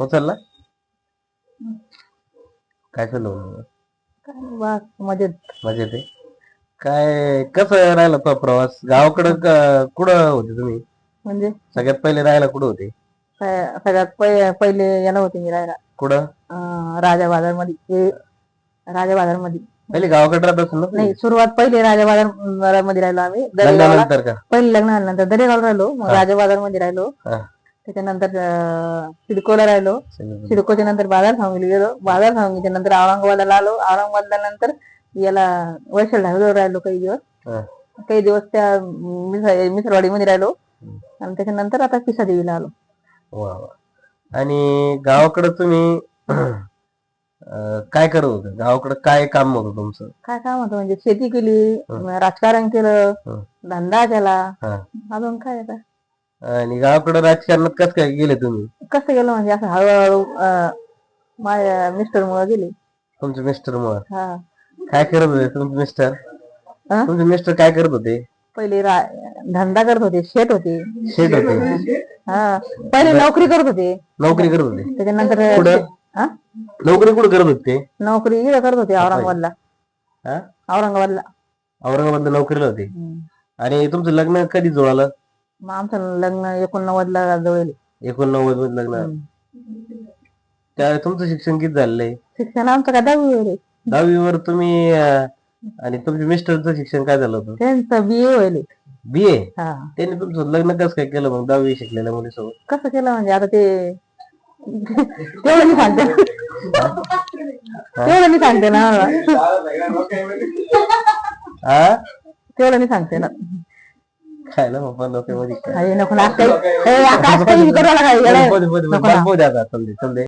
उचलला. काय चाललं मग? मजेत. मजेत आहे. काय कसं राहिला तो प्रवास गावाकडं कुठं होते तुम्ही? म्हणजे सगळ्यात पहिले राहायला कुठं होते? सगळ्यात पहिले याला होते मी राहायला कुठं? राजा बाजार मध्ये. राजा बाजार मध्ये पहिले गावाकडे राहत असेल ना तुम्ही? नाही, सुरुवात पहिले राजा बाजार मध्ये राहिलो आम्ही दरेगावला. लग्नानंतर का? पहिले लग्न झाल्यानंतर दरेगावला राहिलो, मग राजा बाजार मध्ये राहिलो. हा. त्याच्यानंतर सिडकोला राहिलो. सिडकोच्या नंतर बाजार सांगली गेलो. बाजार सांगलीच्या नंतर औरंगाबादला आलो. औरंगाबादला नंतर याला वैशाल ढाब्यावर राहिलो काही दिवस. हा. काही दिवस त्या मिसरवाडी मध्ये राहिलो आणि त्याच्यानंतर आता पिसादेवीला आलो. वा वा. आणि गावाकडे तुम्ही काय करत होते? गावाकडे काय काम होतं तुमचं? काय काम होतं म्हणजे शेती केली, राजकारण केलं, धंदा केला. हा. अजून काय आता आणि गावाकडे राजकारणात कसं काय गेले तुम्ही? कसं गेलं म्हणजे असं हळूहळू माझ्या मिस्टर मुळे गेले. तुमचे मिस्टर मुळे? हा. काय करत होते तुमचे मिस्टर? हा? तुमचे मिस्टर काय करत होते? पहिले धंदा करत होते, शेत होते. शेत होते? हा. पहिले नोकरी करत होते. नोकरी करत होते? त्याच्यानंतर कुठं? हा? नोकरी कुठं करत होते? नोकरी इकडे करत होते औरंगाबादला. हा? औरंगाबादला. औरंगाबादला नोकरीला होते. आणि तुमचं लग्न कधी जुळालं? मग आमचं लग्न 89 ला जुळले. 89 मध्ये लग्न. त्यावेळी तुमचं शिक्षण किती झालेलं आहे? शिक्षण आमचं काय 10वी वर आहे. 10वी वर तुम्ही आणि तुमच्या मिस्टरचं शिक्षण काय झालं होतं? त्यांचं BA व्हायले. BA? हा. त्यांनी तुमचं लग्न कसं काय केलं मग 10वी शिकलेल्या मुलीसोबत? कसं केलं म्हणजे आता ते तेवढं मी सांगते. तेवढं मी सांगते ना. हा? तेवढं मी सांगते ना. खायला बाबा डोक्यामध्ये नको ना, काही आकाश काही करायला काय नको द्या.